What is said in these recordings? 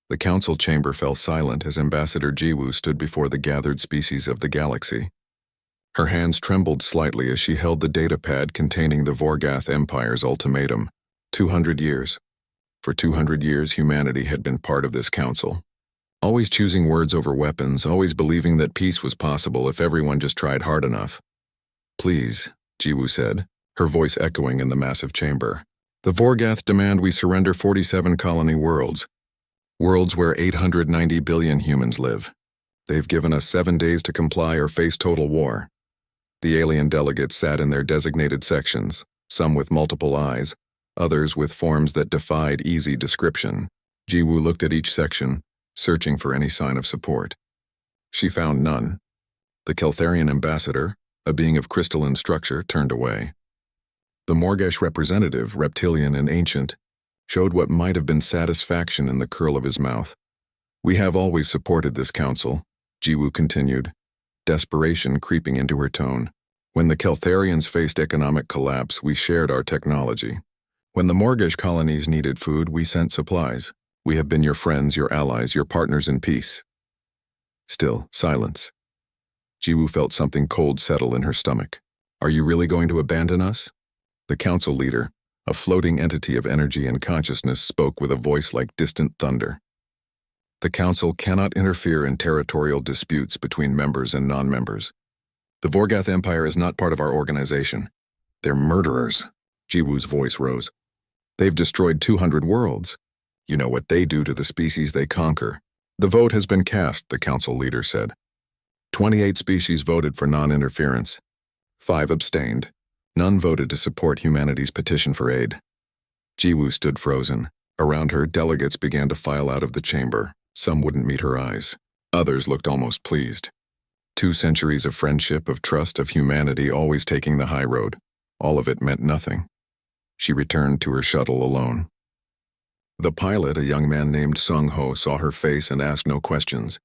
The council chamber fell silent as Ambassador Jiwoo stood before the gathered species of the galaxy. Her hands trembled slightly as she held the datapad containing the Vorgath Empire's ultimatum. 200 years. For 200 years, humanity had been part of this council. Always choosing words over weapons, always believing that peace was possible if everyone just tried hard enough. Please, Jiwoo said, her voice echoing in the massive chamber. The Vorgath demand we surrender 47 colony worlds. Worlds where 890 billion humans live. They've given us 7 days to comply or face total war. The alien delegates sat in their designated sections, some with multiple eyes, others with forms that defied easy description. Jiwoo looked at each section, searching for any sign of support. She found none. The Keltharian ambassador, a being of crystalline structure, turned away. The Morgesh representative, reptilian and ancient, showed what might have been satisfaction in the curl of his mouth. We have always supported this council, Jiwoo continued, desperation creeping into her tone. When the Keltharians faced economic collapse, we shared our technology. When the Morgesh colonies needed food, we sent supplies. We have been your friends, your allies, your partners in peace. Still, silence. Jiwoo felt something cold settle in her stomach. Are you really going to abandon us? The council leader, a floating entity of energy and consciousness, spoke with a voice like distant thunder. The council cannot interfere in territorial disputes between members and non-members. The Vorgath Empire is not part of our organization. They're murderers. Jiwoo's voice rose. They've destroyed 200 worlds. You know what they do to the species they conquer. The vote has been cast, the council leader said. 28 species voted for non-interference. 5 abstained. None voted to support humanity's petition for aid. Jiwoo stood frozen. Around her, delegates began to file out of the chamber. Some wouldn't meet her eyes. Others looked almost pleased. 2 centuries of friendship, of trust, of humanity, always taking the high road. All of it meant nothing. She returned to her shuttle alone. The pilot, a young man named Sung Ho, saw her face and asked no questions.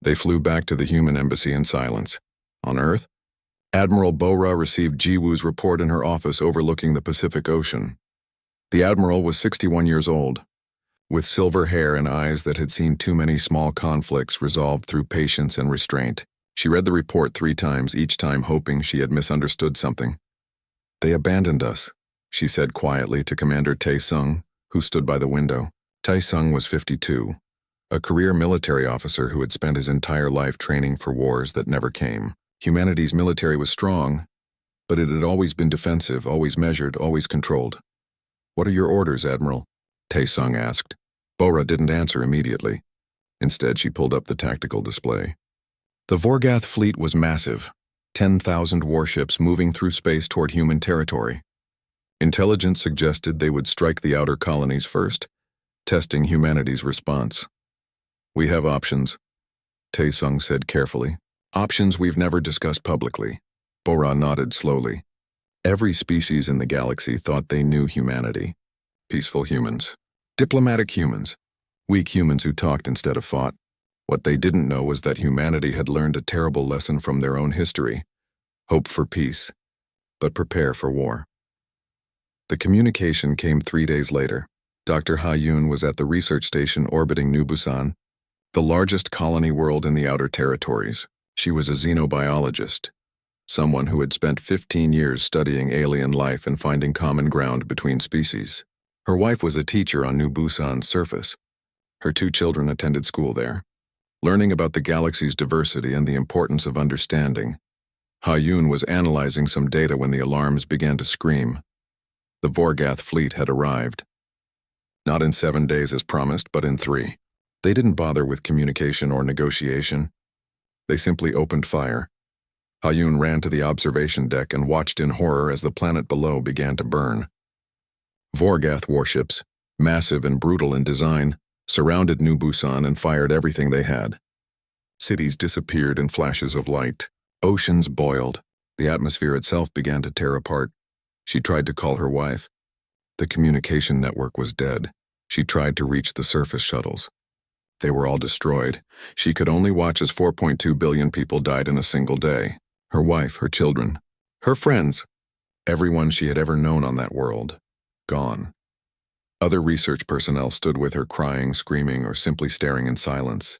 They flew back to the human embassy in silence. On Earth, Admiral Bora received Jiwoo's report in her office overlooking the Pacific Ocean. The admiral was 61 years old, with silver hair and eyes that had seen too many small conflicts resolved through patience and restraint. She read the report 3 times, each time hoping she had misunderstood something. They abandoned us, she said quietly to Commander Tae-sung, who stood by the window. Tae-sung was 52, a career military officer who had spent his entire life training for wars that never came. Humanity's military was strong, but it had always been defensive, always measured, always controlled. What are your orders, Admiral? Tae-sung asked. Bora didn't answer immediately. Instead, she pulled up the tactical display. The Vorgath fleet was massive, 10,000 warships moving through space toward human territory. Intelligence suggested they would strike the outer colonies first, testing humanity's response. We have options, Tae-sung said carefully. Options we've never discussed publicly. Bora nodded slowly. Every species in the galaxy thought they knew humanity. Peaceful humans. Diplomatic humans. Weak humans who talked instead of fought. What they didn't know was that humanity had learned a terrible lesson from their own history. Hope for peace, but prepare for war. The communication came 3 days later. Dr. Ha-Yoon was at the research station orbiting New Busan, the largest colony world in the outer territories. She was a xenobiologist, someone who had spent 15 years studying alien life and finding common ground between species. Her wife was a teacher on New Busan's surface. Her 2 children attended school there. Learning about the galaxy's diversity and the importance of understanding, Ha-Yoon was analyzing some data when the alarms began to scream. The Vorgath fleet had arrived. Not in 7 days as promised, but in 3. They didn't bother with communication or negotiation. They simply opened fire. Ha-Yoon ran to the observation deck and watched in horror as the planet below began to burn. Vorgath warships, massive and brutal in design, surrounded New Busan and fired everything they had. Cities disappeared in flashes of light. Oceans boiled. The atmosphere itself began to tear apart. She tried to call her wife. The communication network was dead. She tried to reach the surface shuttles. They were all destroyed. She could only watch as 4.2 billion people died in a single day. Her wife, her children, her friends, everyone she had ever known on that world, gone. Other research personnel stood with her crying, screaming, or simply staring in silence.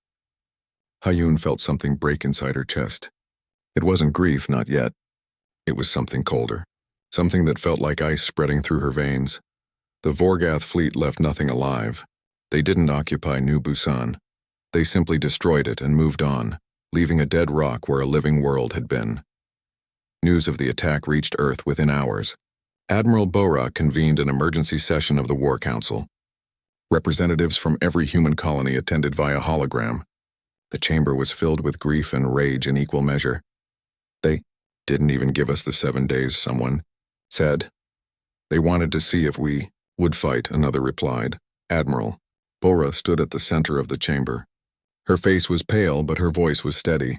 Hayun felt something break inside her chest. It wasn't grief, not yet. It was something colder. Something that felt like ice spreading through her veins. The Vorgath fleet left nothing alive. They didn't occupy New Busan. They simply destroyed it and moved on, leaving a dead rock where a living world had been. News of the attack reached Earth within hours. Admiral Bora convened an emergency session of the War Council. Representatives from every human colony attended via hologram. The chamber was filled with grief and rage in equal measure. They didn't even give us the 7 days, someone said. They wanted to see if we would fight, another replied. Admiral Bora stood at the center of the chamber. Her face was pale, but her voice was steady.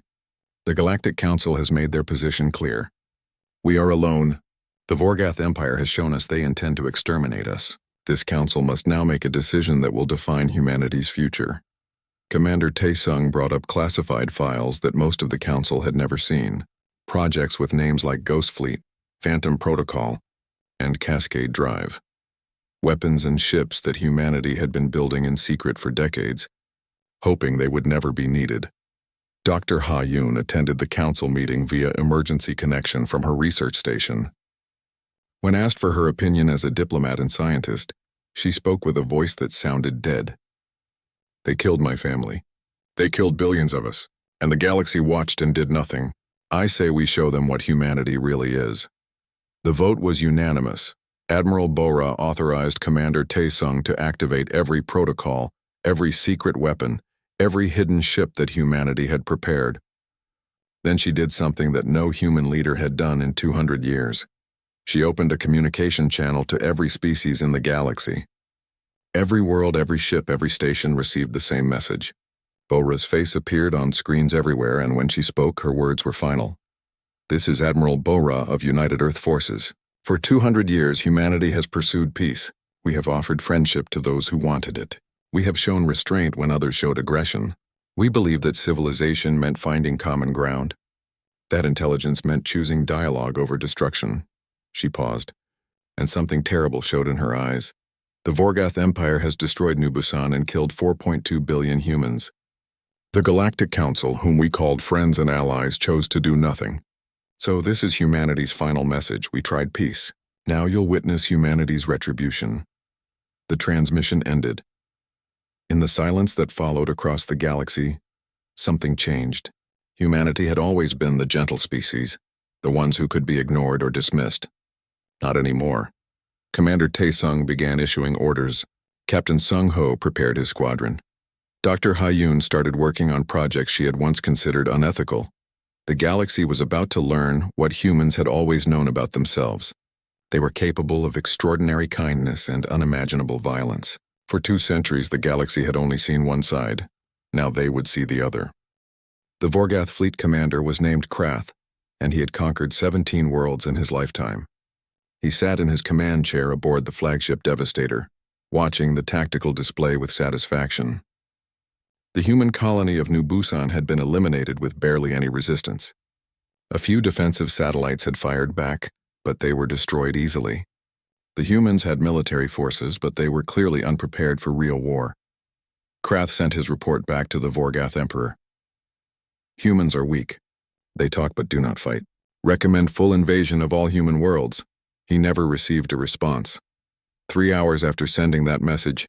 The Galactic Council has made their position clear. We are alone. The Vorgath Empire has shown us they intend to exterminate us. This council must now make a decision that will define humanity's future. Commander Taesung brought up classified files that most of the council had never seen. Projects with names like Ghost Fleet, Phantom Protocol, and Cascade Drive. Weapons and ships that humanity had been building in secret for decades, hoping they would never be needed. Dr. Ha Yun attended the council meeting via emergency connection from her research station. When asked for her opinion as a diplomat and scientist, she spoke with a voice that sounded dead. They killed my family. They killed billions of us, and the galaxy watched and did nothing. I say we show them what humanity really is. The vote was unanimous. Admiral Bora authorized Commander Taesung to activate every protocol, every secret weapon, every hidden ship that humanity had prepared. Then she did something that no human leader had done in 200 years. She opened a communication channel to every species in the galaxy. Every world, every ship, every station received the same message. Bora's face appeared on screens everywhere, and when she spoke, her words were final. This is Admiral Bora of United Earth Forces. For 200 years, humanity has pursued peace. We have offered friendship to those who wanted it. We have shown restraint when others showed aggression. We believed that civilization meant finding common ground. That intelligence meant choosing dialogue over destruction. She paused, and something terrible showed in her eyes. The Vorgath Empire has destroyed New Busan and killed 4.2 billion humans. The Galactic Council, whom we called friends and allies, chose to do nothing. So this is humanity's final message. We tried peace. Now you'll witness humanity's retribution. The transmission ended. In the silence that followed across the galaxy, something changed. Humanity had always been the gentle species, the ones who could be ignored or dismissed. Not anymore. Commander Taesung began issuing orders. Captain Sung Ho prepared his squadron. Dr. Ha-Yun started working on projects she had once considered unethical. The galaxy was about to learn what humans had always known about themselves. They were capable of extraordinary kindness and unimaginable violence. For 2 centuries, the galaxy had only seen one side. Now they would see the other. The Vorgath fleet commander was named Krath, and he had conquered 17 worlds in his lifetime. He sat in his command chair aboard the flagship Devastator, watching the tactical display with satisfaction. The human colony of New Busan had been eliminated with barely any resistance. A few defensive satellites had fired back, but they were destroyed easily. The humans had military forces, but they were clearly unprepared for real war. Krath sent his report back to the Vorgath Emperor. Humans are weak. They talk but do not fight. Recommend full invasion of all human worlds. He never received a response. 3 hours after sending that message,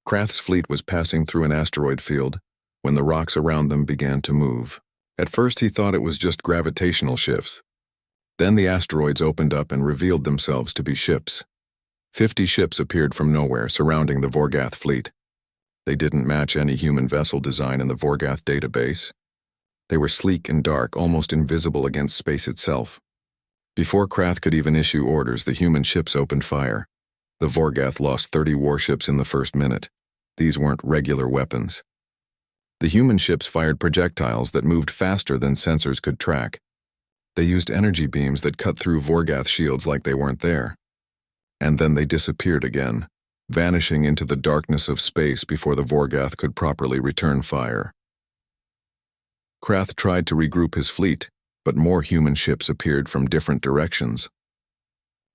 Krath's fleet was passing through an asteroid field when the rocks around them began to move. At first he thought it was just gravitational shifts. Then the asteroids opened up and revealed themselves to be ships. 50 ships appeared from nowhere surrounding the Vorgath fleet. They didn't match any human vessel design in the Vorgath database. They were sleek and dark, almost invisible against space itself. Before Krath could even issue orders, the human ships opened fire. The Vorgath lost 30 warships in the first minute. These weren't regular weapons. The human ships fired projectiles that moved faster than sensors could track. They used energy beams that cut through Vorgath shields like they weren't there. And then they disappeared again, vanishing into the darkness of space before the Vorgath could properly return fire. Krath tried to regroup his fleet, but more human ships appeared from different directions.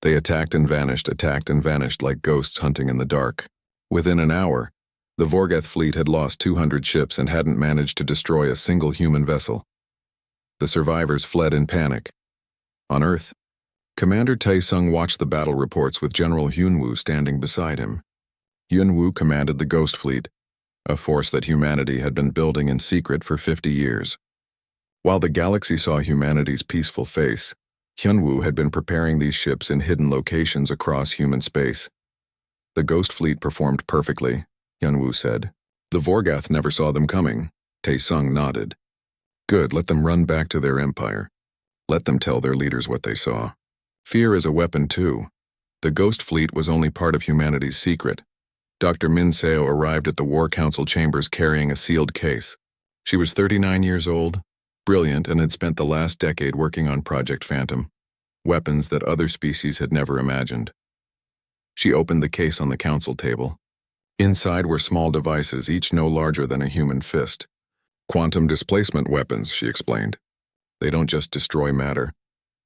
They attacked and vanished like ghosts hunting in the dark. Within an hour, the Vorgath fleet had lost 200 ships and hadn't managed to destroy a single human vessel. The survivors fled in panic. On Earth, Commander Taesung watched the battle reports with General Hyunwoo standing beside him. Hyunwoo commanded the Ghost Fleet, a force that humanity had been building in secret for 50 years. While the galaxy saw humanity's peaceful face, Hyunwoo had been preparing these ships in hidden locations across human space. The Ghost Fleet performed perfectly, Hyunwoo said. The Vorgath never saw them coming. Taesung nodded. Good, let them run back to their empire. Let them tell their leaders what they saw. Fear is a weapon too. The Ghost Fleet was only part of humanity's secret. Dr. Min Seo arrived at the War Council chambers carrying a sealed case. She was 39 years old, brilliant, and had spent the last decade working on Project Phantom, weapons that other species had never imagined. She opened the case on the council table. Inside were small devices, each no larger than a human fist. Quantum displacement weapons, she explained. They don't just destroy matter.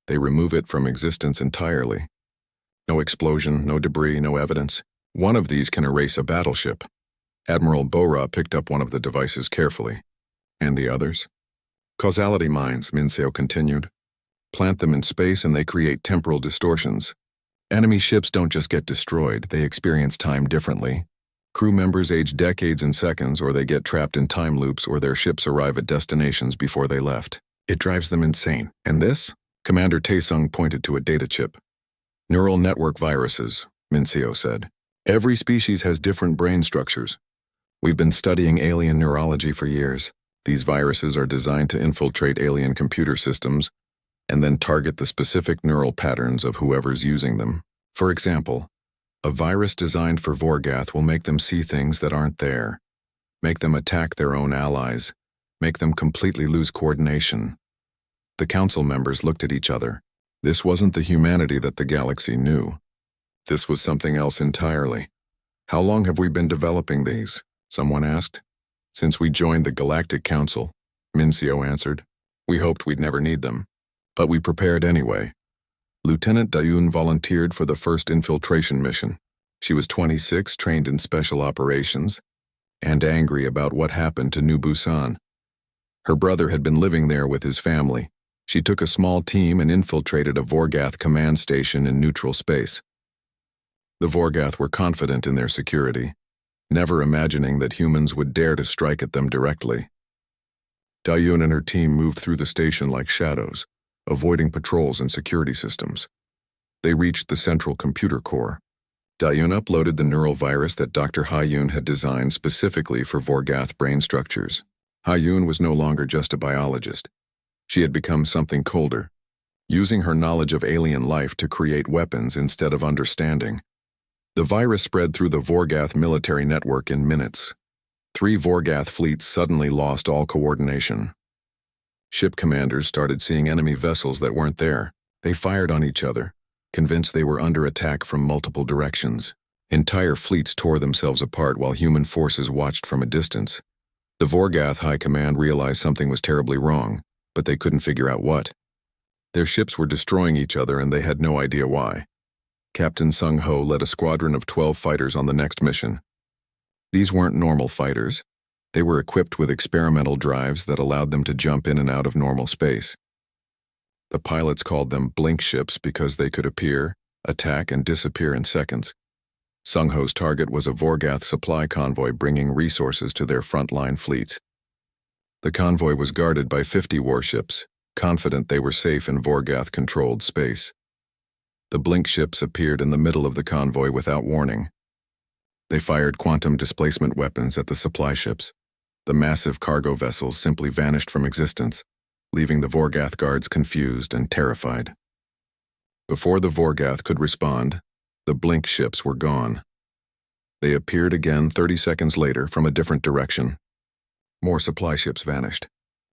They remove it from existence entirely. No explosion, no debris, no evidence. One of these can erase a battleship. Admiral Bora picked up one of the devices carefully. And the others? Causality mines, Minseo continued. Plant them in space and they create temporal distortions. Enemy ships don't just get destroyed, they experience time differently. Crew members age decades in seconds, or they get trapped in time loops, or their ships arrive at destinations before they left. It drives them insane. And this? Commander Taesung pointed to a data chip. Neural network viruses, Minseo said. Every species has different brain structures. We've been studying alien neurology for years. These viruses are designed to infiltrate alien computer systems and then target the specific neural patterns of whoever's using them. For example, a virus designed for Vorgath will make them see things that aren't there, make them attack their own allies, make them completely lose coordination. The council members looked at each other. This wasn't the humanity that the galaxy knew. This was something else entirely. How long have we been developing these? Someone asked. Since we joined the Galactic Council, Minseo answered. We hoped we'd never need them. But we prepared anyway. Lieutenant Dayun volunteered for the first infiltration mission. She was 26, trained in special operations, and angry about what happened to New Busan. Her brother had been living there with his family. She took a small team and infiltrated a Vorgath command station in neutral space. The Vorgath were confident in their security, never imagining that humans would dare to strike at them directly. Dayun and her team moved through the station like shadows, avoiding patrols and security systems. They reached the central computer core. Dayun uploaded the neural virus that Dr. Hyun had designed specifically for Vorgath brain structures. Hyun was no longer just a biologist. She had become something colder, using her knowledge of alien life to create weapons instead of understanding. The virus spread through the Vorgath military network in minutes. 3 Vorgath fleets suddenly lost all coordination. Ship commanders started seeing enemy vessels that weren't there. They fired on each other, convinced they were under attack from multiple directions. Entire fleets tore themselves apart while human forces watched from a distance. The Vorgath High Command realized something was terribly wrong, but they couldn't figure out what. Their ships were destroying each other and they had no idea why. Captain Sung Ho led a squadron of 12 fighters on the next mission. These weren't normal fighters. They were equipped with experimental drives that allowed them to jump in and out of normal space. The pilots called them blink ships because they could appear, attack, and disappear in seconds. Sung Ho's target was a Vorgath supply convoy bringing resources to their frontline fleets. The convoy was guarded by 50 warships, confident they were safe in Vorgath-controlled space. The blink ships appeared in the middle of the convoy without warning. They fired quantum displacement weapons at the supply ships. The massive cargo vessels simply vanished from existence, leaving the Vorgath guards confused and terrified. Before the Vorgath could respond, the blink ships were gone. They appeared again 30 seconds later from a different direction. More supply ships vanished.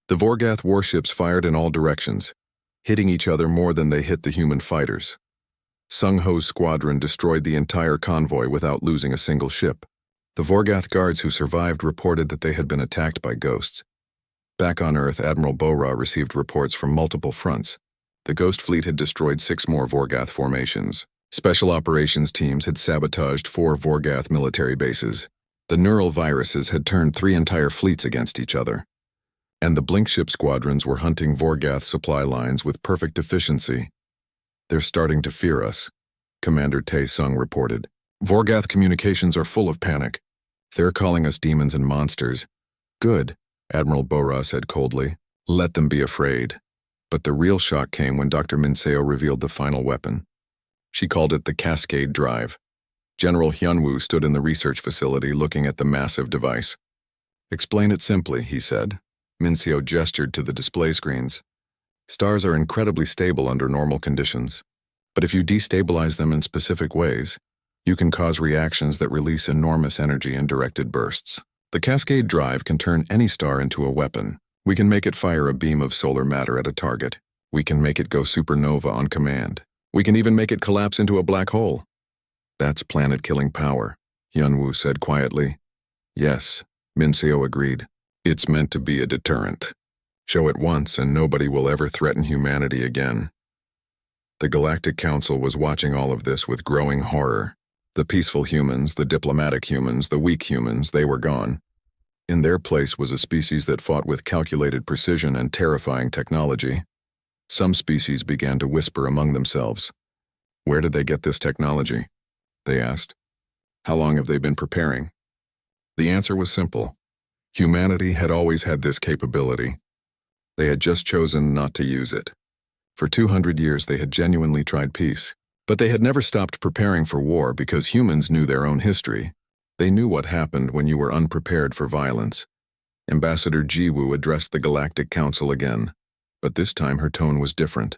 The Vorgath warships fired in all directions, hitting each other more than they hit the human fighters. Sung Ho's squadron destroyed the entire convoy without losing a single ship. The Vorgath guards who survived reported that they had been attacked by ghosts. Back on Earth, Admiral Bora received reports from multiple fronts. The Ghost Fleet had destroyed 6 more Vorgath formations. Special operations teams had sabotaged 4 Vorgath military bases. The neural viruses had turned 3 entire fleets against each other. And the blink ship squadrons were hunting Vorgath supply lines with perfect efficiency. "They're starting to fear us," Commander Tae-sung reported. "Vorgath communications are full of panic. They're calling us demons and monsters." "Good," Admiral Bora said coldly. "Let them be afraid." But the real shock came when Dr. Minseo revealed the final weapon. She called it the Cascade Drive. General Hyunwoo stood in the research facility looking at the massive device. "Explain it simply," he said. Minseo gestured to the display screens. "Stars are incredibly stable under normal conditions. But if you destabilize them in specific ways, you can cause reactions that release enormous energy in directed bursts. The Cascade Drive can turn any star into a weapon. We can make it fire a beam of solar matter at a target. We can make it go supernova on command. We can even make it collapse into a black hole." "That's planet-killing power," Hyunwoo said quietly. "Yes," Minseo agreed. "It's meant to be a deterrent. Show it once and nobody will ever threaten humanity again." The Galactic Council was watching all of this with growing horror. The peaceful humans, the diplomatic humans, the weak humans, they were gone. In their place was a species that fought with calculated precision and terrifying technology. Some species began to whisper among themselves. "Where did they get this technology?" they asked. "How long have they been preparing?" The answer was simple. Humanity had always had this capability. They had just chosen not to use it. For 200 years they had genuinely tried peace, but they had never stopped preparing for war because humans knew their own history. They knew what happened when you were unprepared for violence. Ambassador Jiwoo addressed the Galactic Council again, but this time her tone was different.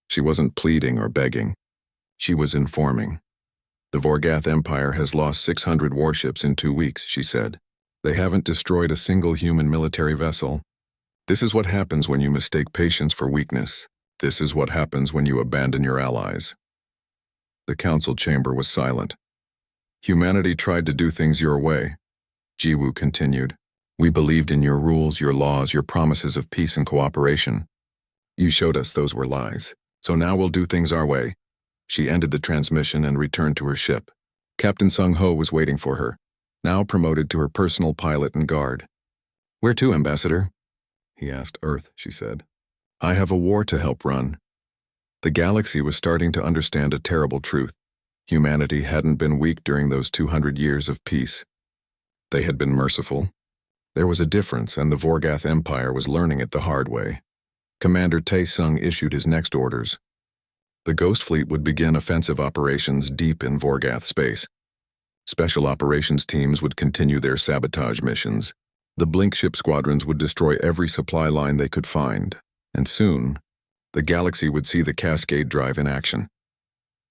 She wasn't pleading or begging. She was informing. "The Vorgath Empire has lost 600 warships in 2 weeks," she said. "They haven't destroyed a single human military vessel. This is what happens when you mistake patience for weakness. This is what happens when you abandon your allies." The council chamber was silent. "Humanity tried to do things your way," Jiwoo continued. "We believed in your rules, your laws, your promises of peace and cooperation. You showed us those were lies, so now we'll do things our way." She ended the transmission and returned to her ship. Captain Sung-ho was waiting for her, now promoted to her personal pilot and guard. "Where to, Ambassador?" he asked. "Earth," she said. "I have a war to help run." The galaxy was starting to understand a terrible truth. Humanity hadn't been weak during those 200 years of peace. They had been merciful. There was a difference, and the Vorgath Empire was learning it the hard way. Commander Tae-sung issued his next orders. The Ghost Fleet would begin offensive operations deep in Vorgath space. Special operations teams would continue their sabotage missions. The blink ship squadrons would destroy every supply line they could find, and soon, the galaxy would see the Cascade Drive in action.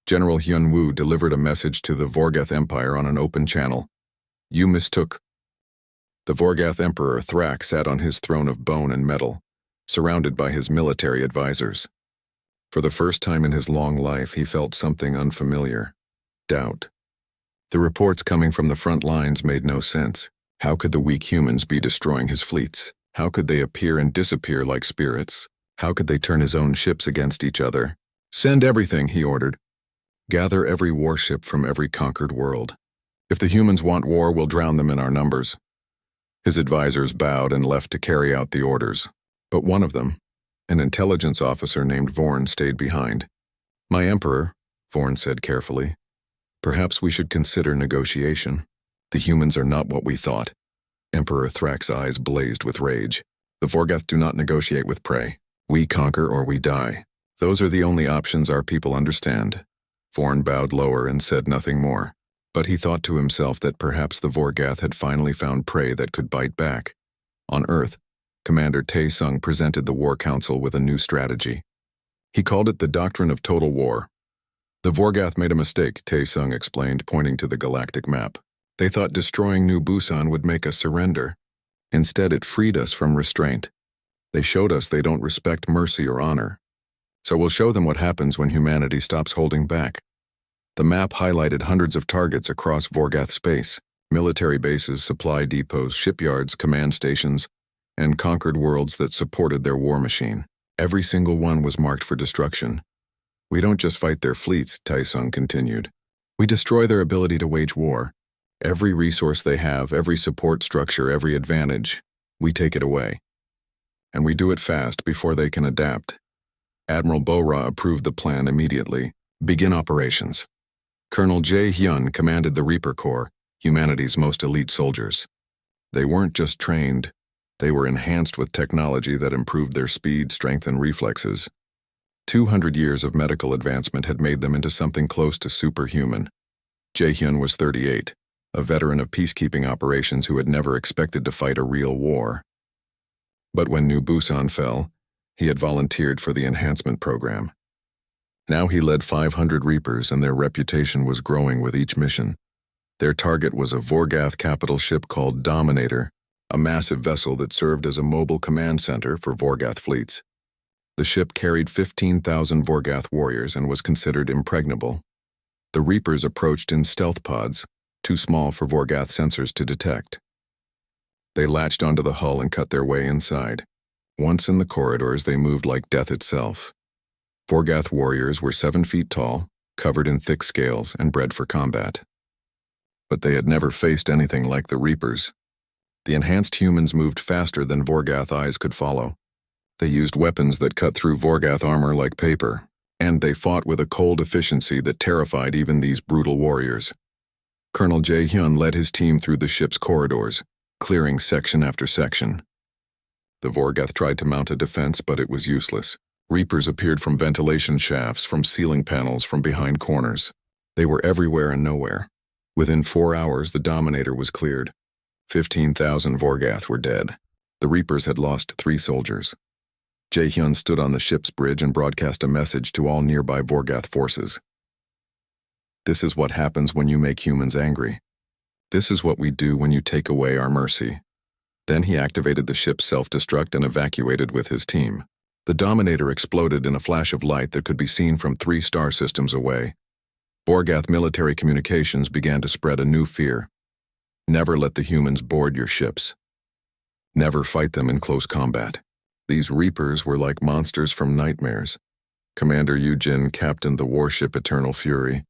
General Hyunwoo delivered a message to the Vorgath Empire on an open channel. "You mistook." The Vorgath Emperor Thrak sat on his throne of bone and metal, surrounded by his military advisors. For the first time in his long life, he felt something unfamiliar: doubt. The reports coming from the front lines made no sense. How could the weak humans be destroying his fleets? How could they appear and disappear like spirits? How could they turn his own ships against each other? "Send everything," he ordered. "Gather every warship from every conquered world. If the humans want war, we'll drown them in our numbers." His advisors bowed and left to carry out the orders. But one of them, an intelligence officer named Vorn, stayed behind. "My Emperor," Vorn said carefully, "perhaps we should consider negotiation. The humans are not what we thought." Emperor Thrak's eyes blazed with rage. "The Vorgath do not negotiate with prey. We conquer or we die. Those are the only options our people understand." Vorn bowed lower and said nothing more. But he thought to himself that perhaps the Vorgath had finally found prey that could bite back. On Earth, Commander Tae-sung presented the War Council with a new strategy. He called it the Doctrine of Total War. "The Vorgath made a mistake," Tae-sung explained, pointing to the galactic map. "They thought destroying New Busan would make us surrender. Instead, it freed us from restraint. They showed us they don't respect mercy or honor. So we'll show them what happens when humanity stops holding back." The map highlighted hundreds of targets across Vorgath space: military bases, supply depots, shipyards, command stations, and conquered worlds that supported their war machine. Every single one was marked for destruction. We don't just fight their fleets, Taesung continued. We destroy their ability to wage war. Every resource they have, every support structure, every advantage, we take it away. And we do it fast before they can adapt. Admiral Bo-Ra approved the plan immediately. Begin operations. Colonel Jae-hyun commanded the Reaper Corps, humanity's most elite soldiers. They weren't just trained, they were enhanced with technology that improved their speed, strength, and reflexes. 200 years of medical advancement had made them into something close to superhuman. Jae-hyun was 38, a veteran of peacekeeping operations who had never expected to fight a real war. But when New Busan fell, he had volunteered for the enhancement program. Now he led 500 Reapers, and their reputation was growing with each mission. Their target was a Vorgath capital ship called Dominator, a massive vessel that served as a mobile command center for Vorgath fleets. The ship carried 15,000 Vorgath warriors and was considered impregnable. The Reapers approached in stealth pods, too small for Vorgath sensors to detect. They latched onto the hull and cut their way inside. Once in the corridors, they moved like death itself. Vorgath warriors were 7 feet tall, covered in thick scales, and bred for combat. But they had never faced anything like the Reapers. The enhanced humans moved faster than Vorgath eyes could follow. They used weapons that cut through Vorgath armor like paper, and they fought with a cold efficiency that terrified even these brutal warriors. Colonel Jae-hyun led his team through the ship's corridors, clearing section after section. The Vorgath tried to mount a defense, but it was useless. Reapers appeared from ventilation shafts, from ceiling panels, from behind corners. They were everywhere and nowhere. Within 4 hours, the Dominator was cleared. 15,000 Vorgath were dead. The Reapers had lost 3 soldiers. Jae-hyun stood on the ship's bridge and broadcast a message to all nearby Vorgath forces. This is what happens when you make humans angry. This is what we do when you take away our mercy. Then he activated the ship's self-destruct and evacuated with his team. The Dominator exploded in a flash of light that could be seen from 3 star systems away. Vorgath military communications began to spread a new fear. Never let the humans board your ships. Never fight them in close combat. These Reapers were like monsters from nightmares. Commander Yu-jin captained the warship Eternal Fury,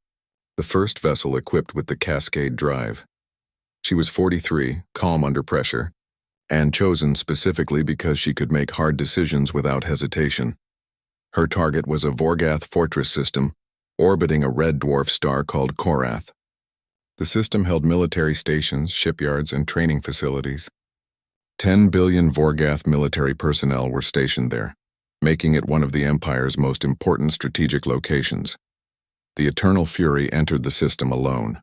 the first vessel equipped with the Cascade drive. She was 43, calm under pressure, and chosen specifically because she could make hard decisions without hesitation. Her target was a Vorgath fortress system, orbiting a red dwarf star called Korath. The system held military stations, shipyards, and training facilities. 10 billion Vorgath military personnel were stationed there, making it one of the Empire's most important strategic locations. The Eternal Fury entered the system alone.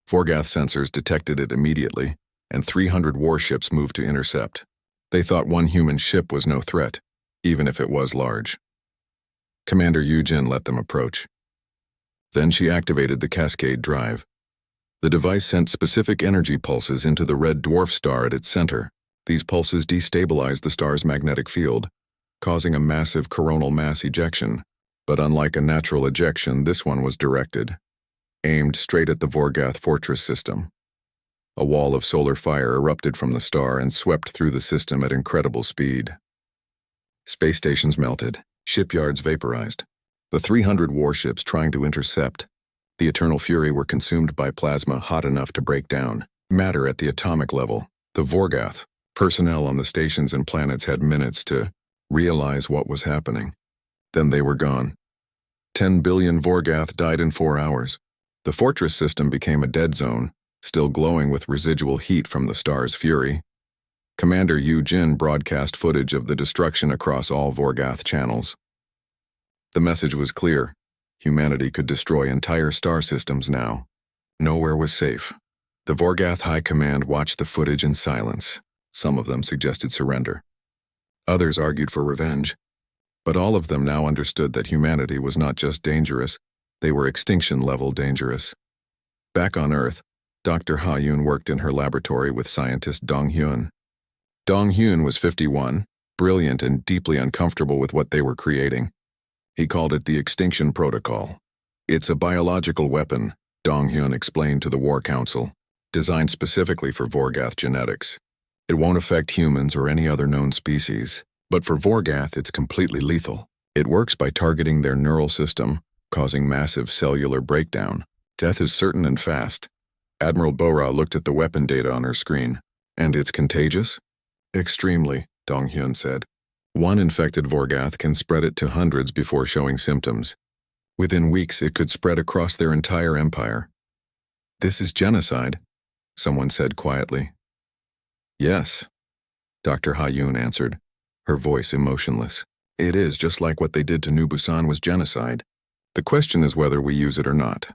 Vorgath sensors detected it immediately, and 300 warships moved to intercept. They thought one human ship was no threat, even if it was large. Commander Yu-jin let them approach. Then she activated the Cascade drive. The device sent specific energy pulses into the red dwarf star at its center. These pulses destabilized the star's magnetic field, causing a massive coronal mass ejection. But unlike a natural ejection, this one was directed, aimed straight at the Vorgath fortress system. A wall of solar fire erupted from the star and swept through the system at incredible speed. Space stations melted, shipyards vaporized. The 300 warships trying to intercept the Eternal Fury were consumed by plasma hot enough to break down matter at the atomic level. The Vorgath personnel on the stations and planets had minutes to realize what was happening. Then they were gone. 10 billion Vorgath died in 4 hours. The fortress system became a dead zone, still glowing with residual heat from the star's fury. Commander Yu-jin broadcast footage of the destruction across all Vorgath channels. The message was clear. Humanity could destroy entire star systems now. Nowhere was safe. The Vorgath High Command watched the footage in silence. Some of them suggested surrender. Others argued for revenge. But all of them now understood that humanity was not just dangerous, they were extinction-level dangerous. Back on Earth, Dr. Ha-yoon worked in her laboratory with scientist Dong-hyun. Dong-hyun was 51, brilliant and deeply uncomfortable with what they were creating. He called it the Extinction Protocol. It's a biological weapon, Dong-hyun explained to the War Council, designed specifically for Vorgath genetics. It won't affect humans or any other known species, but for Vorgath it's completely lethal. It works by targeting their neural system, causing massive cellular breakdown. Death is certain and fast. Admiral Bora looked at the weapon data on her screen. And it's contagious? Extremely, Dong-hyun said. One infected Vorgath can spread it to hundreds before showing symptoms. Within weeks, it could spread across their entire empire. This is genocide, someone said quietly. Yes, Dr. Ha-yoon answered, her voice emotionless. It is just like what they did to New Busan was genocide. The question is whether we use it or not.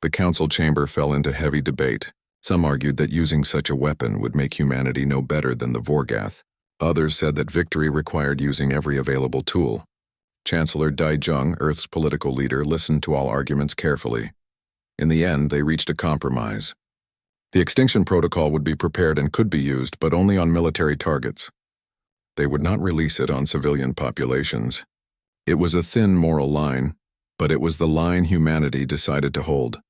The council chamber fell into heavy debate. Some argued that using such a weapon would make humanity no better than the Vorgath. Others said that victory required using every available tool. Chancellor Daijung, Earth's political leader, listened to all arguments carefully. In the end, they reached a compromise. The extinction protocol would be prepared and could be used, but only on military targets. They would not release it on civilian populations. It was a thin moral line, but it was the line humanity decided to hold.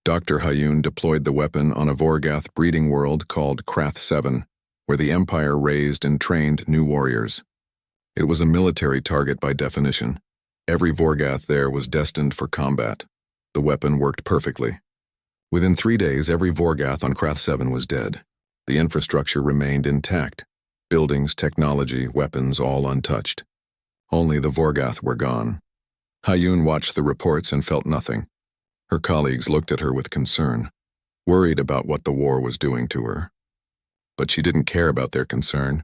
Dr. Ha-yoon deployed the weapon on a Vorgath breeding world called Krath 7, where the Empire raised and trained new warriors. It was a military target by definition. Every Vorgath there was destined for combat. The weapon worked perfectly. Within 3 days, every Vorgath on Krath 7 was dead. The infrastructure remained intact. Buildings, technology, weapons, all untouched. Only the Vorgath were gone. Ha-yoon watched the reports and felt nothing. Her colleagues looked at her with concern, worried about what the war was doing to her. But she didn't care about their concern.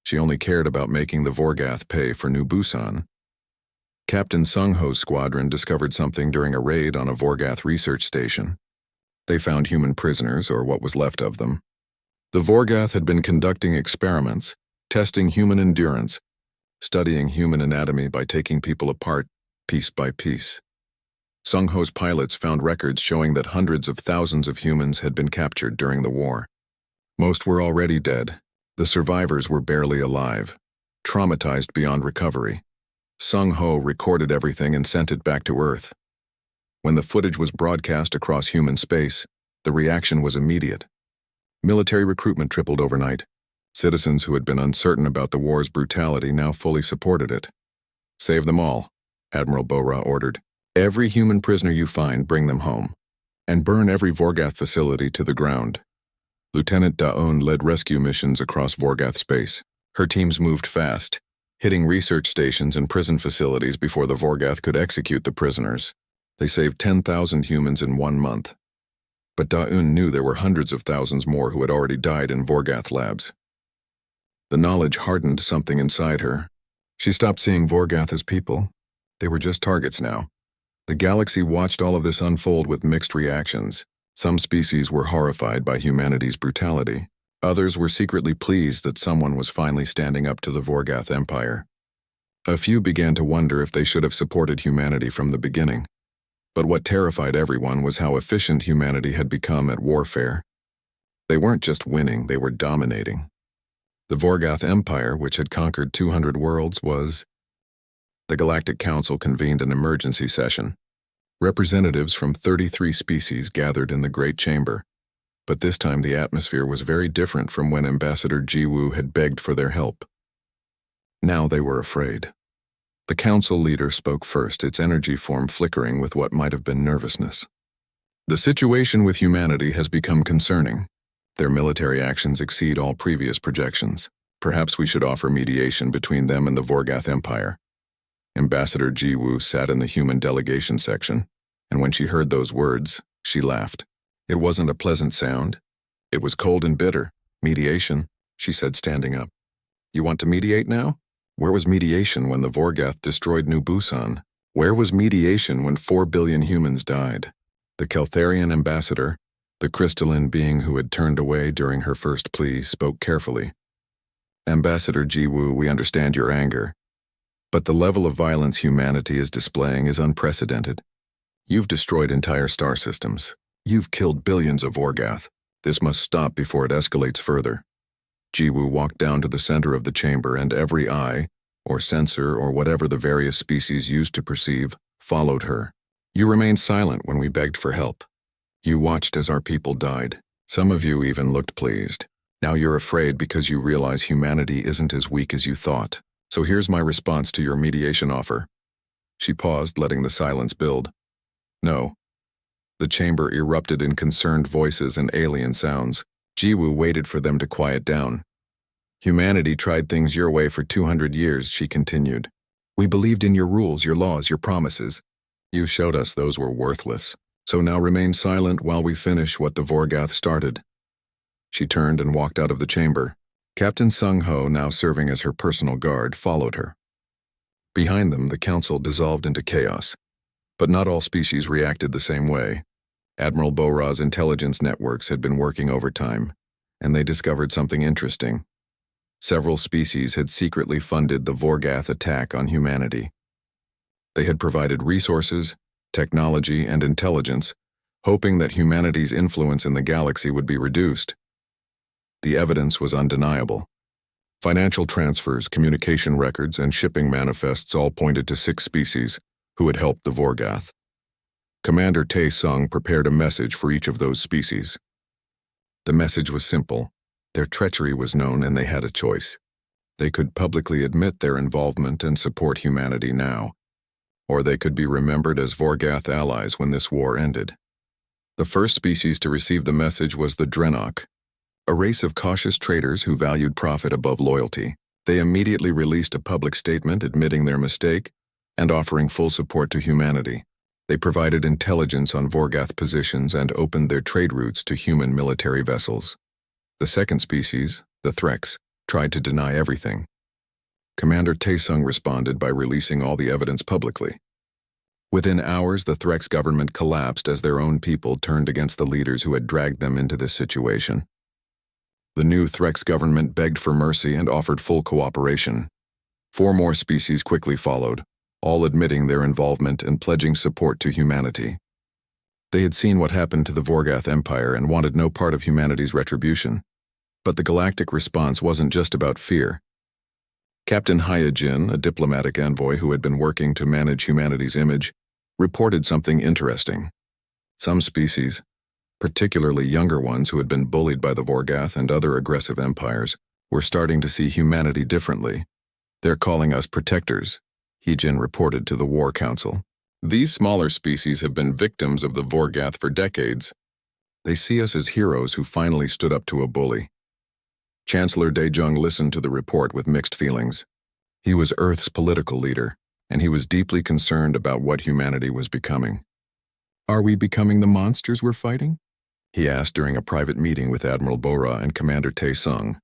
She only cared about making the Vorgath pay for New Busan. Captain Sung-ho's squadron discovered something during a raid on a Vorgath research station. They found human prisoners, or what was left of them. The Vorgath had been conducting experiments, testing human endurance, studying human anatomy by taking people apart piece by piece. Sung-ho's pilots found records showing that hundreds of thousands of humans had been captured during the war. Most were already dead. The survivors were barely alive, traumatized beyond recovery. Sung-ho recorded everything and sent it back to Earth. When the footage was broadcast across human space, the reaction was immediate. Military recruitment tripled overnight. Citizens who had been uncertain about the war's brutality now fully supported it. Save them all, Admiral Bora ordered. Every human prisoner you find, bring them home. And burn every Vorgath facility to the ground. Lieutenant Da-eun led rescue missions across Vorgath space. Her teams moved fast, hitting research stations and prison facilities before the Vorgath could execute the prisoners. They saved 10,000 humans in 1 month. But Da-eun knew there were hundreds of thousands more who had already died in Vorgath labs. The knowledge hardened something inside her. She stopped seeing Vorgath as people. They were just targets now. The galaxy watched all of this unfold with mixed reactions. Some species were horrified by humanity's brutality. Others were secretly pleased that someone was finally standing up to the Vorgath Empire. A few began to wonder if they should have supported humanity from the beginning. But what terrified everyone was how efficient humanity had become at warfare. They weren't just winning, they were dominating. The Vorgath Empire, which had conquered 200 worlds, was... The Galactic Council convened an emergency session. Representatives from 33 species gathered in the Great Chamber. But this time the atmosphere was very different from when Ambassador Jiwoo had begged for their help. Now they were afraid. The council leader spoke first, its energy form flickering with what might have been nervousness. The situation with humanity has become concerning. Their military actions exceed all previous projections. Perhaps we should offer mediation between them and the Vorgath Empire. Ambassador Jiwoo sat in the human delegation section, and when she heard those words, she laughed. It wasn't a pleasant sound. It was cold and bitter. Mediation, she said, standing up. You want to mediate now? Where was mediation when the Vorgath destroyed New Busan? Where was mediation when 4 billion humans died? The Keltharian ambassador, the crystalline being who had turned away during her first plea, spoke carefully. Ambassador Jiwoo, we understand your anger. But the level of violence humanity is displaying is unprecedented. You've destroyed entire star systems. You've killed billions of Vorgath. This must stop before it escalates further. Jiwoo walked down to the center of the chamber, and every eye, or sensor, or whatever the various species used to perceive, followed her. You remained silent when we begged for help. You watched as our people died. Some of you even looked pleased. Now you're afraid because you realize humanity isn't as weak as you thought. So here's my response to your mediation offer. She paused, letting the silence build. No. The chamber erupted in concerned voices and alien sounds. Jiwoo waited for them to quiet down. Humanity tried things your way for 200 years, she continued. We believed in your rules, your laws, your promises. You showed us those were worthless. So now remain silent while we finish what the Vorgath started. She turned and walked out of the chamber. Captain Sung-ho, now serving as her personal guard, followed her. Behind them, the council dissolved into chaos. But not all species reacted the same way. Admiral Bo-Ra's intelligence networks had been working overtime, and they discovered something interesting. Several species had secretly funded the Vorgath attack on humanity. They had provided resources, technology, and intelligence, hoping that humanity's influence in the galaxy would be reduced. The evidence was undeniable. Financial transfers, communication records, and shipping manifests all pointed to 6 species who had helped the Vorgath. Commander Tae-sung prepared a message for each of those species. The message was simple. Their treachery was known and they had a choice. They could publicly admit their involvement and support humanity now, or they could be remembered as Vorgath allies when this war ended. The first species to receive the message was the Drenok, a race of cautious traders who valued profit above loyalty. They immediately released a public statement admitting their mistake and offering full support to humanity. They provided intelligence on Vorgath positions and opened their trade routes to human military vessels. The second species, the Threks, tried to deny everything. Commander Tae-sung responded by releasing all the evidence publicly. Within hours, the Threks government collapsed as their own people turned against the leaders who had dragged them into this situation. The new Threks government begged for mercy and offered full cooperation. 4 more species quickly followed, all admitting their involvement and pledging support to humanity. They had seen what happened to the Vorgath Empire and wanted no part of humanity's retribution. But the galactic response wasn't just about fear. Captain Hyojin, a diplomatic envoy who had been working to manage humanity's image, reported something interesting. Some species, particularly younger ones who had been bullied by the Vorgath and other aggressive empires, were starting to see humanity differently. They're calling us protectors, Hyojin reported to the War Council. These smaller species have been victims of the Vorgath for decades. They see us as heroes who finally stood up to a bully. Chancellor Daejung listened to the report with mixed feelings. He was Earth's political leader, and he was deeply concerned about what humanity was becoming. Are we becoming the monsters we're fighting? He asked during a private meeting with Admiral Bo-Ra and Commander Tae-sung.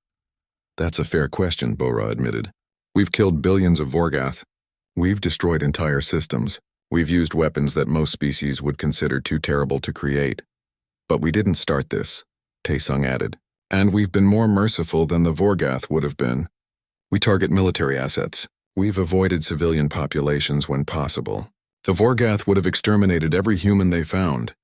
That's a fair question, Bo-Ra admitted. We've killed billions of Vorgath. We've destroyed entire systems. We've used weapons that most species would consider too terrible to create. But we didn't start this, Tae-sung added. And we've been more merciful than the Vorgath would have been. We target military assets. We've avoided civilian populations when possible. The Vorgath would have exterminated every human they found.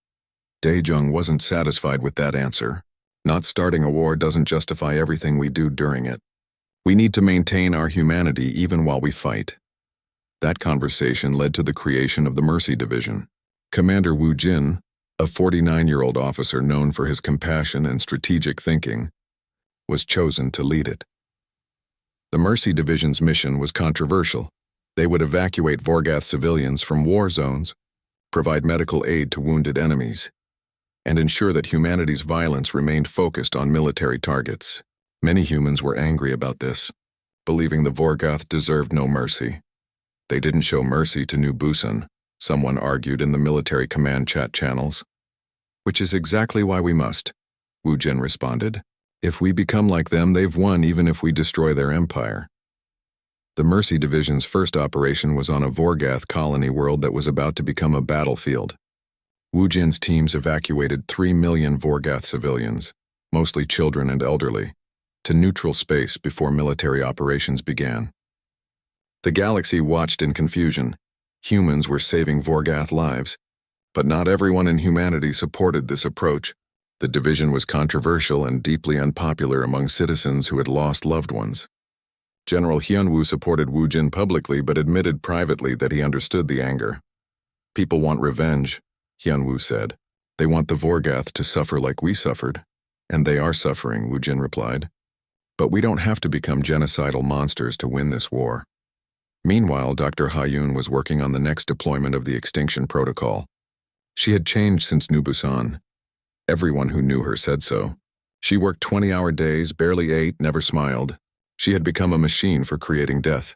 Daejung wasn't satisfied with that answer. Not starting a war doesn't justify everything we do during it. We need to maintain our humanity even while we fight. That conversation led to the creation of the Mercy Division. Commander Woo Jin, a 49-year-old officer known for his compassion and strategic thinking, was chosen to lead it. The Mercy Division's mission was controversial. They would evacuate Vorgath civilians from war zones, provide medical aid to wounded enemies, and ensure that humanity's violence remained focused on military targets. Many humans were angry about this, believing the Vorgath deserved no mercy. They didn't show mercy to New Busan, someone argued in the military command chat channels. Which is exactly why we must, Woo Jin responded. If we become like them, they've won even if we destroy their empire. The Mercy Division's first operation was on a Vorgath colony world that was about to become a battlefield. Woo Jin's teams evacuated 3 million Vorgath civilians, mostly children and elderly, to neutral space before military operations began. The galaxy watched in confusion. Humans were saving Vorgath lives, but not everyone in humanity supported this approach. The division was controversial and deeply unpopular among citizens who had lost loved ones. General Hyunwoo supported Woo Jin publicly but admitted privately that he understood the anger. People want revenge, Hyunwoo said. They want the Vorgath to suffer like we suffered. And they are suffering, Woo Jin replied. But we don't have to become genocidal monsters to win this war. Meanwhile, Dr. Ha-Yun was working on the next deployment of the extinction protocol. She had changed since New Busan. Everyone who knew her said so. She worked 20-hour days, barely ate, never smiled. She had become a machine for creating death.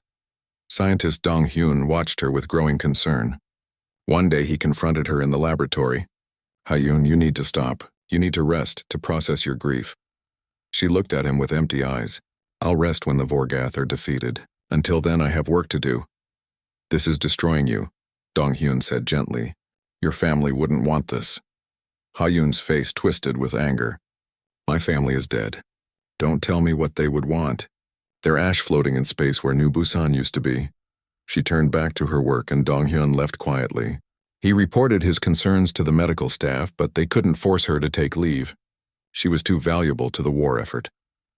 Scientist Dong Hyun watched her with growing concern. One day he confronted her in the laboratory. "Ha-Yun, you need to stop. You need to rest to process your grief." She looked at him with empty eyes. "I'll rest when the Vorgath are defeated. Until then, I have work to do." "This is destroying you," Dong Hyun said gently. "Your family wouldn't want this." Ha-Yun's face twisted with anger. "My family is dead. Don't tell me what they would want. They're ash floating in space where New Busan used to be." She turned back to her work and Dong Hyun left quietly. He reported his concerns to the medical staff, but they couldn't force her to take leave. She was too valuable to the war effort.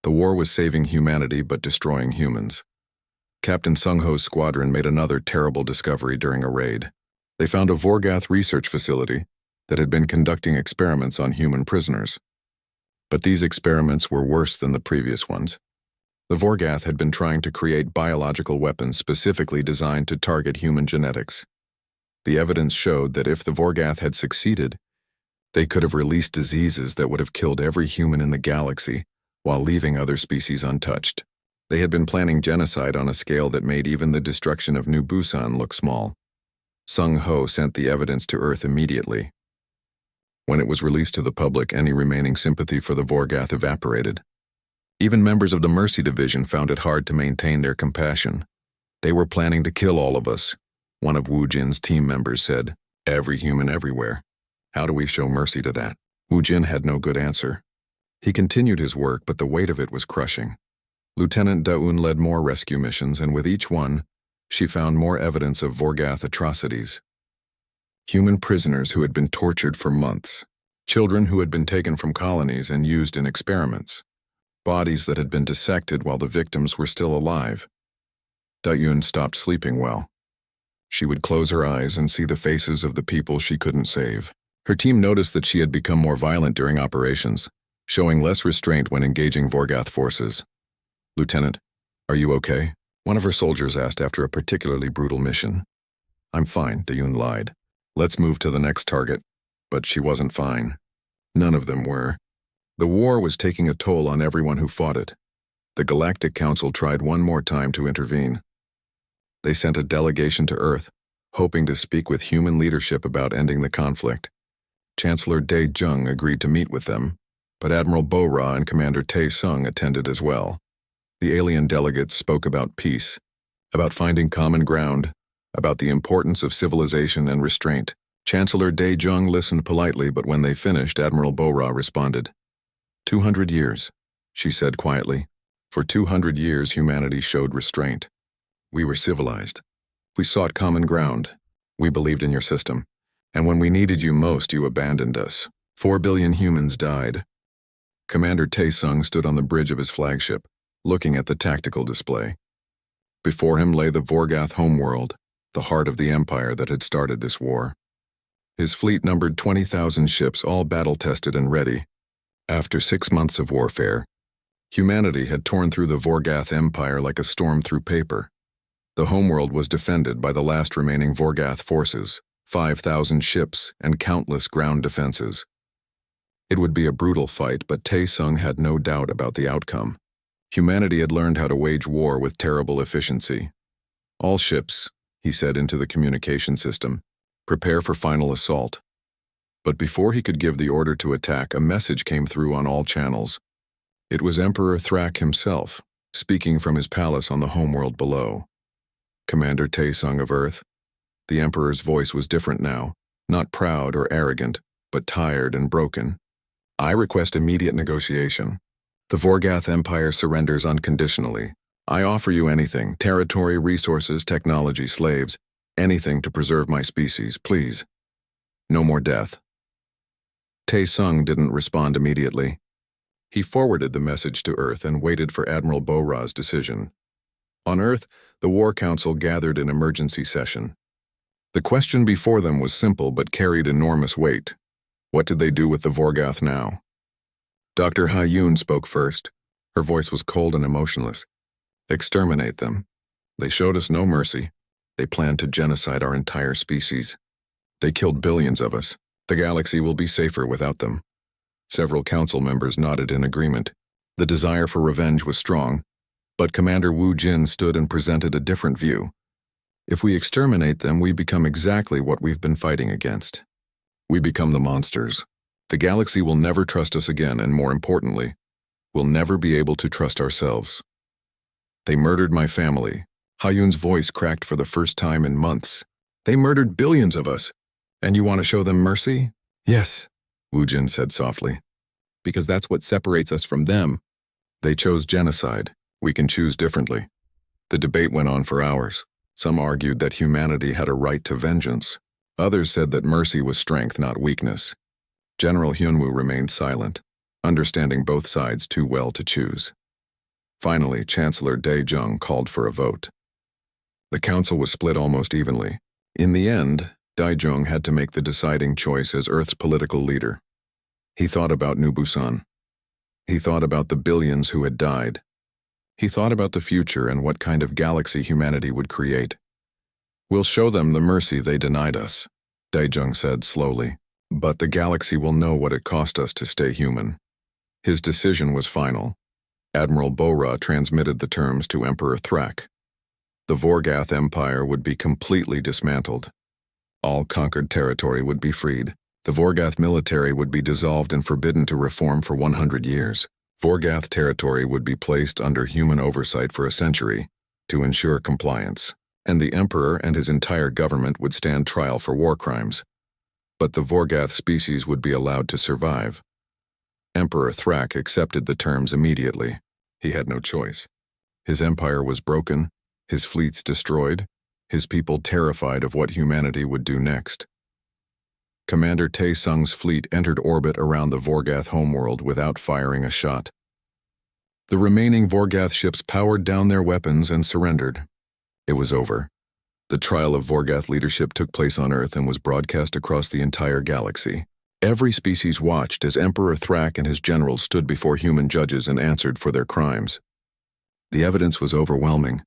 The war was saving humanity but destroying humans. Captain Sung-ho's squadron made another terrible discovery during a raid. They found a Vorgath research facility that had been conducting experiments on human prisoners. But these experiments were worse than the previous ones. The Vorgath had been trying to create biological weapons specifically designed to target human genetics. The evidence showed that if the Vorgath had succeeded, they could have released diseases that would have killed every human in the galaxy while leaving other species untouched. They had been planning genocide on a scale that made even the destruction of New Busan look small. Sung-ho sent the evidence to Earth immediately. When it was released to the public, any remaining sympathy for the Vorgath evaporated. Even members of the Mercy Division found it hard to maintain their compassion. "They were planning to kill all of us," one of Wu Jin's team members said. "Every human everywhere. How do we show mercy to that?" Wu Jin had no good answer. He continued his work, but the weight of it was crushing. Lieutenant Da-un led more rescue missions, and with each one, she found more evidence of Vorgath atrocities. Human prisoners who had been tortured for months, children who had been taken from colonies and used in experiments, bodies that had been dissected while the victims were still alive. Da-un stopped sleeping well. She would close her eyes and see the faces of the people she couldn't save. Her team noticed that she had become more violent during operations, showing less restraint when engaging Vorgath forces. "Lieutenant, are you okay?" one of her soldiers asked after a particularly brutal mission. "I'm fine," Da-un lied. "Let's move to the next target." But she wasn't fine. None of them were. The war was taking a toll on everyone who fought it. The Galactic Council tried one more time to intervene. They sent a delegation to Earth, hoping to speak with human leadership about ending the conflict. Chancellor Dae Jung agreed to meet with them, but Admiral Bo-Ra and Commander Tae-sung attended as well. The alien delegates spoke about peace, about finding common ground, about the importance of civilization and restraint. Chancellor Dae Jung listened politely, but when they finished, Admiral Bo-Ra responded. 200 years, she said quietly. For 200 years, humanity showed restraint. We were civilized. We sought common ground. We believed in your system. And when we needed you most, you abandoned us. 4 billion humans died. Commander Tae-sung stood on the bridge of his flagship, looking at the tactical display. Before him lay the Vorgath homeworld, the heart of the empire that had started this war. His fleet numbered 20,000 ships, all battle-tested and ready. After 6 months of warfare, humanity had torn through the Vorgath empire like a storm through paper. The homeworld was defended by the last remaining Vorgath forces, 5,000 ships, and countless ground defenses. It would be a brutal fight, but Tae-sung had no doubt about the outcome. Humanity had learned how to wage war with terrible efficiency. "All ships," he said into the communication system, "prepare for final assault." But before he could give the order to attack, a message came through on all channels. It was Emperor Thrak himself, speaking from his palace on the homeworld below. "Commander Tae-sung of Earth." The Emperor's voice was different now, not proud or arrogant, but tired and broken. "I request immediate negotiation. The Vorgath Empire surrenders unconditionally. I offer you anything, territory, resources, technology, slaves, anything to preserve my species, please. No more death." Tae-sung didn't respond immediately. He forwarded the message to Earth and waited for Admiral Bo-Ra's decision. On Earth, the War Council gathered in emergency session. The question before them was simple but carried enormous weight. What did they do with the Vorgath now? Dr. Ha-Yun spoke first. Her voice was cold and emotionless. "Exterminate them. They showed us no mercy. They planned to genocide our entire species. They killed billions of us. The galaxy will be safer without them. Several council members nodded in agreement. The desire for revenge was strong, but Commander Wu Jin stood and presented a different view. If we exterminate them, we become exactly what we've been fighting against. We become the monsters. The galaxy will never trust us again, and more importantly, we'll never be able to trust ourselves. They murdered my family. Hayun's voice cracked for the first time in months. They murdered billions of us. And you want to show them mercy? Yes, Wu Jin said softly. Because that's what separates us from them. They chose genocide. We can choose differently. The debate went on for hours. Some argued that humanity had a right to vengeance. Others said that mercy was strength, not weakness. General Hyunwoo remained silent, understanding both sides too well to choose. Finally, Chancellor Dae-jung called for a vote. The council was split almost evenly. In the end, Dae-jung had to make the deciding choice as Earth's political leader. He thought about New Busan. He thought about the billions who had died. He thought about the future and what kind of galaxy humanity would create. We'll show them the mercy they denied us, Dae-jung said slowly. But the galaxy will know what it cost us to stay human. His decision was final. Admiral Bora transmitted the terms to Emperor Thrak. The Vorgath Empire would be completely dismantled. All conquered territory would be freed. The Vorgath military would be dissolved and forbidden to reform for 100 years. Vorgath territory would be placed under human oversight for a century to ensure compliance, and the Emperor and his entire government would stand trial for war crimes. But the Vorgath species would be allowed to survive. Emperor Thrak accepted the terms immediately. He had no choice. His empire was broken, his fleets destroyed, his people terrified of what humanity would do next. Commander Tae-sung's fleet entered orbit around the Vorgath homeworld without firing a shot. The remaining Vorgath ships powered down their weapons and surrendered. It was over. The trial of Vorgath leadership took place on Earth and was broadcast across the entire galaxy. Every species watched as Emperor Thrak and his generals stood before human judges and answered for their crimes. The evidence was overwhelming.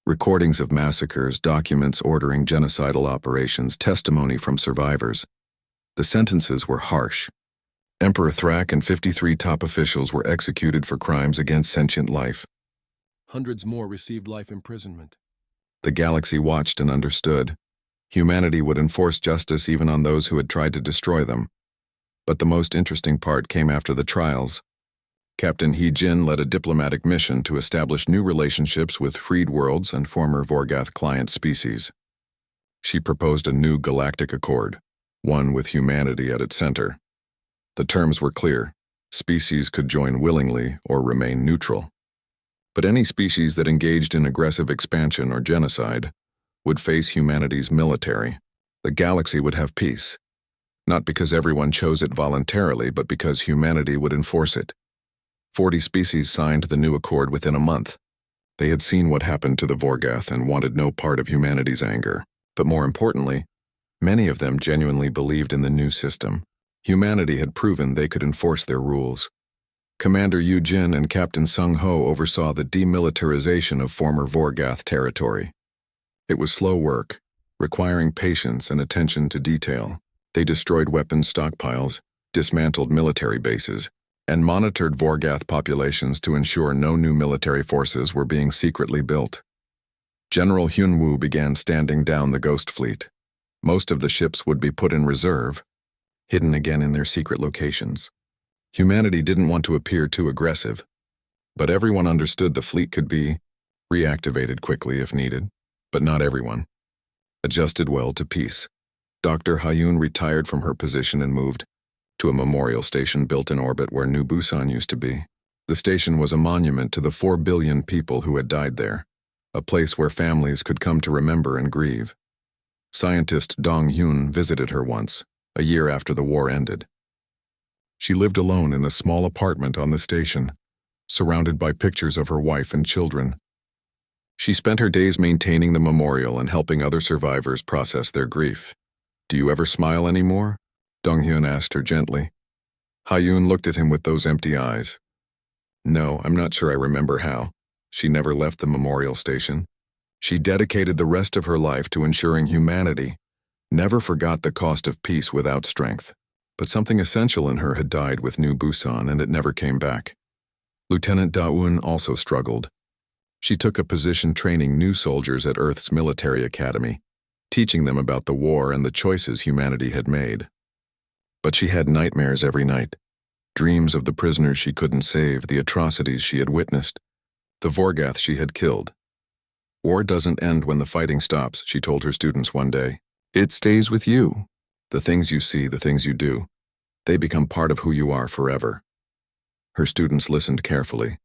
Recordings of massacres, documents ordering genocidal operations, testimony from survivors. The sentences were harsh. Emperor Thrak and 53 top officials were executed for crimes against sentient life. Hundreds more received life imprisonment. The galaxy watched and understood. Humanity would enforce justice even on those who had tried to destroy them. But the most interesting part came after the trials. Captain Hee-jin led a diplomatic mission to establish new relationships with freed worlds and former Vorgath client species. She proposed a new galactic accord, one with humanity at its center. The terms were clear. Species could join willingly or remain neutral. But any species that engaged in aggressive expansion or genocide would face humanity's military. The galaxy would have peace, not because everyone chose it voluntarily, but because humanity would enforce it. 40 species signed the new accord within a month. They had seen what happened to the Vorgath and wanted no part of humanity's anger. But more importantly, many of them genuinely believed in the new system. Humanity had proven they could enforce their rules. Commander Yu Jin and Captain Sung Ho oversaw the demilitarization of former Vorgath territory. It was slow work, requiring patience and attention to detail. They destroyed weapons stockpiles, dismantled military bases, and monitored Vorgath populations to ensure no new military forces were being secretly built. General Hyunwoo began standing down the Ghost Fleet. Most of the ships would be put in reserve, hidden again in their secret locations. Humanity didn't want to appear too aggressive, but everyone understood the fleet could be reactivated quickly if needed, but not everyone adjusted well to peace. Dr. Hayun retired from her position and moved to a memorial station built in orbit where New Busan used to be. The station was a monument to the 4 billion people who had died there, a place where families could come to remember and grieve. Scientist Dong Hyun visited her once, a year after the war ended. She lived alone in a small apartment on the station, surrounded by pictures of her wife and children. She spent her days maintaining the memorial and helping other survivors process their grief. "Do you ever smile anymore?" Dong-hyun asked her gently. Hayun looked at him with those empty eyes. "No, I'm not sure I remember how." She never left the memorial station. She dedicated the rest of her life to ensuring humanity never forgot the cost of peace without strength. But something essential in her had died with New Busan, and it never came back. Lieutenant Daun also struggled. She took a position training new soldiers at Earth's military academy, teaching them about the war and the choices humanity had made. But she had nightmares every night, dreams of the prisoners she couldn't save, the atrocities she had witnessed, the Vorgath she had killed. War doesn't end when the fighting stops, she told her students one day. It stays with you. The things you see, the things you do, they become part of who you are forever. Her students listened carefully.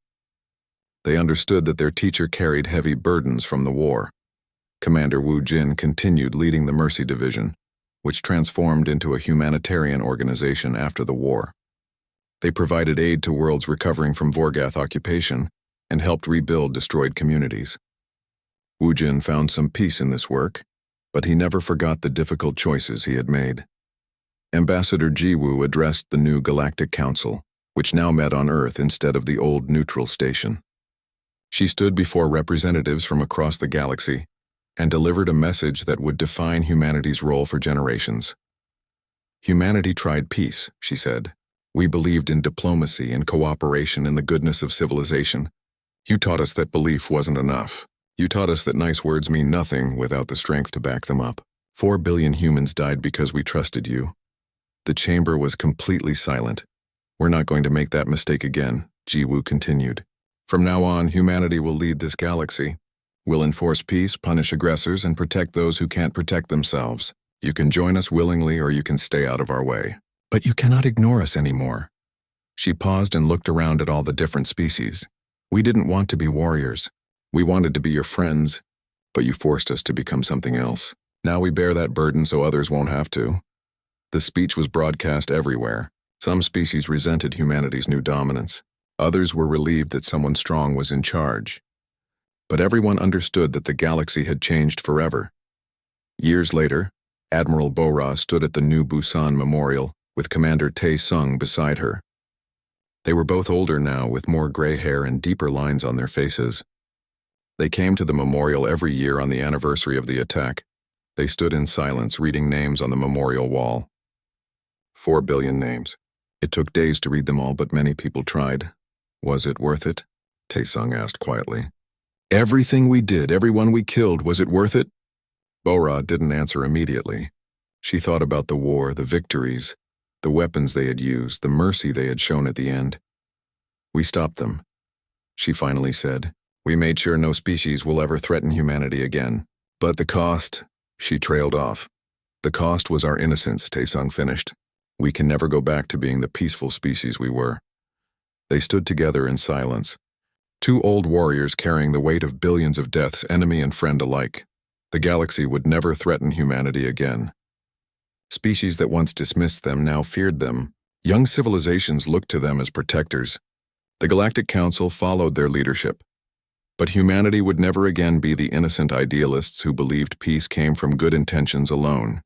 They understood that their teacher carried heavy burdens from the war. Commander Wu Jin continued leading the Mercy Division, which transformed into a humanitarian organization after the war. They provided aid to worlds recovering from Vorgath occupation and helped rebuild destroyed communities. Wu Jin found some peace in this work, but he never forgot the difficult choices he had made. Ambassador Jiwoo addressed the new Galactic Council, which now met on Earth instead of the old neutral station. She stood before representatives from across the galaxy and delivered a message that would define humanity's role for generations. Humanity tried peace, she said. We believed in diplomacy and cooperation and the goodness of civilization. You taught us that belief wasn't enough. You taught us that nice words mean nothing without the strength to back them up. 4 billion humans died because we trusted you. The chamber was completely silent. We're not going to make that mistake again, Jiwoo continued. From now on, humanity will lead this galaxy. We'll enforce peace, punish aggressors, and protect those who can't protect themselves. You can join us willingly or you can stay out of our way. But you cannot ignore us anymore. She paused and looked around at all the different species. We didn't want to be warriors. We wanted to be your friends, but you forced us to become something else. Now we bear that burden so others won't have to. The speech was broadcast everywhere. Some species resented humanity's new dominance. Others were relieved that someone strong was in charge. But everyone understood that the galaxy had changed forever. Years later, Admiral Bora stood at the New Busan Memorial with Commander Tae Sung beside her. They were both older now, with more gray hair and deeper lines on their faces. They came to the memorial every year on the anniversary of the attack. They stood in silence, reading names on the memorial wall. 4 billion names. It took days to read them all, but many people tried. Was it worth it? Tae Sung asked quietly. Everything we did, everyone we killed, was it worth it? Bora didn't answer immediately. She thought about the war, the victories, the weapons they had used, the mercy they had shown at the end. We stopped them, she finally said. We made sure no species will ever threaten humanity again. But the cost, she trailed off. The cost was our innocence, Tae Sung finished. We can never go back to being the peaceful species we were. They stood together in silence. 2 old warriors carrying the weight of billions of deaths, enemy and friend alike. The galaxy would never threaten humanity again. Species that once dismissed them now feared them. Young civilizations looked to them as protectors. The Galactic Council followed their leadership. But humanity would never again be the innocent idealists who believed peace came from good intentions alone.